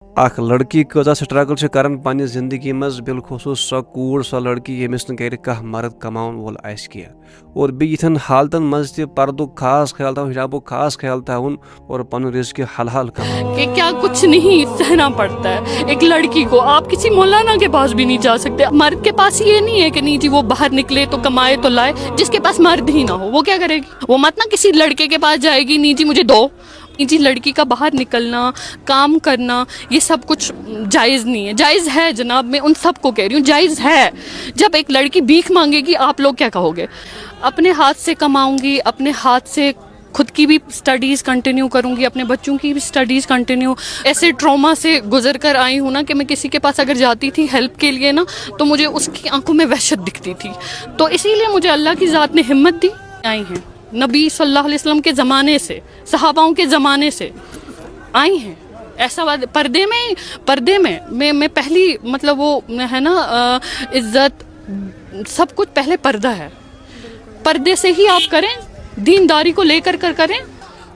اخ لڑکی کۭژاہ سٹرگل چھِ کران پننہِ زندگی منٛز بالخصوٗص سۄ کوٗر سۄ لڑکی ییٚمِس نہٕ گرِ کانٛہہ مرد کماون وول آسہِ کینٛہہ اور بیٚیہِ یِتھٮ۪ن حالتن منٛز تہِ پردُک خاص خیال تھاوُن حجابُک خاص خیال تھاوُن اور پنُن رزق حلال کماوُن کہ کیا کچھ نہیں سہنا پڑتا ہے ایک لڑکی کو. آپ کسی مولانا کے پاس بھی نہیں جا سکتے. مرد کے پاس یہ نہیں ہے کہ نہیں جی وہ باہر نکلے تو کمائے تو لائے. جس کے پاس مرد ہی نہ ہو وہ کیا کرے گی؟ وہ مت نہ کسی لڑکے کے پاس جائے گی نہیں جی مجھے دو. جی لڑکی کا باہر نکلنا کام کرنا یہ سب کچھ جائز نہیں ہے. جائز ہے جناب, میں ان سب کو کہہ رہی ہوں جائز ہے. جب ایک لڑکی بھیک مانگے گی آپ لوگ کیا کہو گے؟ اپنے ہاتھ سے کماؤں گی, اپنے ہاتھ سے خود کی بھی سٹڈیز کنٹینیو کروں گی, اپنے بچوں کی بھی سٹڈیز کنٹینیو. ایسے ٹراما سے گزر کر آئی ہوں نا کہ میں کسی کے پاس اگر جاتی تھی ہیلپ کے لیے نا تو مجھے اس کی آنکھوں میں وحشت دکھتی تھی. تو اسی لیے مجھے اللہ کی ذات نے ہمت دی. آئی ہیں نبی صلی اللہ علیہ وسلم کے زمانے سے, صحاباؤں کے زمانے سے آئی ہیں. ایسا بات پردے میں پہلی مطلب وہ ہے نا عزت سب کچھ پہلے پردہ ہے. پردے سے ہی آپ کریں, دینداری کو لے کر کریں.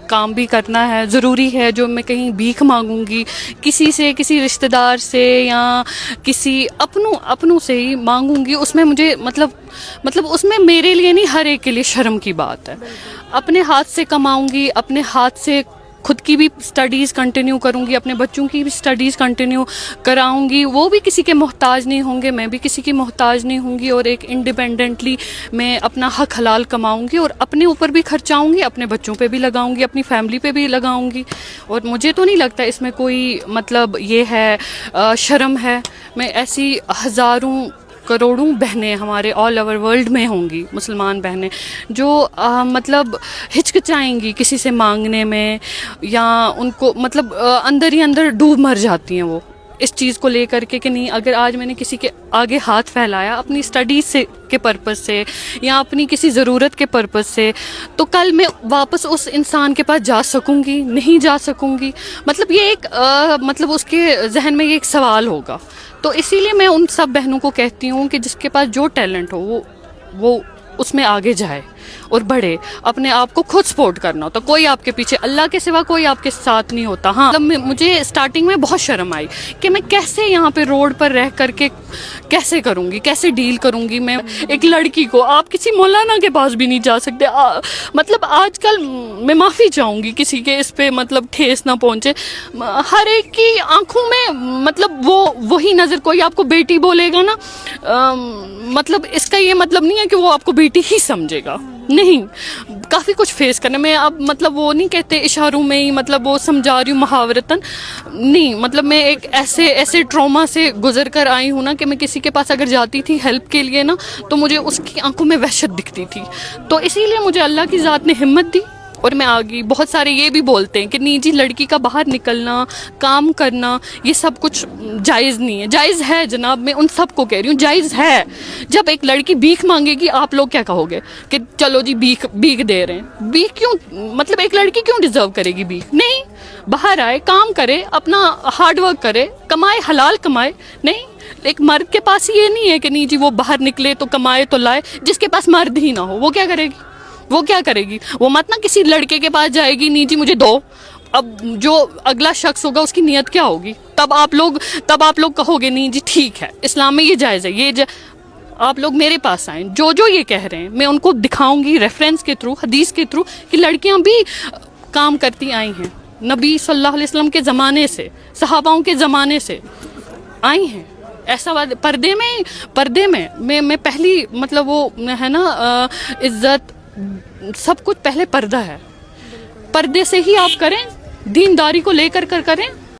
کام بھی کرنا ہے ضروری ہے. جو میں کہیں بھیک مانگوں گی کسی سے, کسی رشتہ دار سے یا کسی اپنوں سے ہی مانگوں گی, اس میں مجھے مطلب اس میں میرے لیے نہیں ہر ایک کے لیے شرم کی بات ہے. اپنے ہاتھ سے کماؤں گی, اپنے ہاتھ سے خود کی بھی سٹڈیز کنٹینیو کروں گی, اپنے بچوں کی بھی سٹڈیز کنٹینیو کراؤں گی. وہ بھی کسی کے محتاج نہیں ہوں گے, میں بھی کسی کی محتاج نہیں ہوں گی. اور ایک انڈیپینڈنٹلی میں اپنا حق حلال کماؤں گی اور اپنے اوپر بھی خرچاؤں گی, اپنے بچوں پہ بھی لگاؤں گی, اپنی فیملی پہ بھی لگاؤں گی. اور مجھے تو نہیں لگتا اس میں کوئی مطلب یہ ہے شرم ہے. میں ایسی ہزاروں کروڑوں بہنیں ہمارے آل اوور ورلڈ میں ہوں گی, مسلمان بہنیں جو مطلب ہچکچائیں گی کسی سے مانگنے میں, یا ان کو مطلب اندر ہی اندر ڈوب مر جاتی ہیں وہ اس چیز کو لے کر کے کہ نہیں اگر آج میں نے کسی کے آگے ہاتھ پھیلایا اپنی سٹڈیز سے کے پرپز سے یا اپنی کسی ضرورت کے پرپز سے تو کل میں واپس اس انسان کے پاس جا سکوں گی نہیں جا سکوں گی. مطلب یہ ایک مطلب اس کے ذہن میں یہ ایک سوال ہوگا. تو اسی لیے میں ان سب بہنوں کو کہتی ہوں کہ جس کے پاس جو ٹیلنٹ ہو وہ اس میں آگے جائے اور بڑھے. اپنے آپ کو خود سپورٹ کرنا ہوتا, کوئی آپ کے پیچھے, اللہ کے سوا کوئی آپ کے ساتھ نہیں ہوتا. ہاں مجھے اسٹارٹنگ میں بہت شرم آئی کہ میں کیسے یہاں پہ روڈ پر رہ کر کے کیسے کروں گی, کیسے ڈیل کروں گی میں ایک لڑکی کو. آپ کسی مولانا کے پاس بھی نہیں جا سکتے. مطلب آج کل میں معافی چاہوں گی کسی کے اس پہ مطلب ٹھیس نہ پہنچے. ہر ایک کی آنکھوں میں مطلب وہی نظر, کوئی آپ کو بیٹی بولے گا نا مطلب اس کا یہ مطلب نہیں ہے کہ وہ آپ کو بیٹی ہی سمجھے گا. نہیں, کافی کچھ فیس کرنا. میں اب مطلب وہ نہیں کہتے اشاروں میں ہی مطلب وہ سمجھا رہی ہوں محاورتاً نہیں. مطلب میں ایک ایسے ٹراما سے گزر کر آئی ہوں نا کہ میں کسی کے پاس اگر جاتی تھی ہیلپ کے لیے نا تو مجھے اس کی آنکھوں میں وحشت دکھتی تھی. تو اسی لیے مجھے اللہ کی ذات نے ہمت دی اور میں آگئی. بہت سارے یہ بھی بولتے ہیں کہ نہیں جی لڑکی کا باہر نکلنا کام کرنا یہ سب کچھ جائز نہیں ہے. جائز ہے جناب, میں ان سب کو کہہ رہی ہوں جائز ہے. جب ایک لڑکی بھیک مانگے گی آپ لوگ کیا کہو گے کہ چلو جی بھیک دے رہے ہیں. بھیک کیوں, مطلب ایک لڑکی کیوں ڈیزرو کرے گی بھیک؟ نہیں, باہر آئے کام کرے, اپنا ہارڈ ورک کرے, کمائے حلال کمائے. نہیں, ایک مرد کے پاس یہ نہیں ہے کہ نہیں جی وہ باہر نکلے تو کمائے تو لائے. جس کے پاس مرد ہی نہ ہو وہ کیا کرے گی؟ وہ مت نہ کسی لڑکے کے پاس جائے گی نہیں جی مجھے دو. اب جو اگلا شخص ہوگا اس کی نیت کیا ہوگی؟ تب آپ لوگ کہو گے نہیں جی ٹھیک ہے اسلام میں یہ جائز ہے. آپ لوگ میرے پاس آئیں, جو یہ کہہ رہے ہیں میں ان کو دکھاؤں گی ریفرنس کے تھرو, حدیث کے تھرو کہ لڑکیاں بھی کام کرتی آئی ہیں. نبی صلی اللہ علیہ وسلم کے زمانے سے, صحاباؤں کے زمانے سے آئی ہیں. ایسا بات پردے میں پہلی مطلب وہ ہے نا عزت سب کچھ پہلے پردہ ہے. پردے سے ہی آپ کریں, دینداری کو لے کر کریں.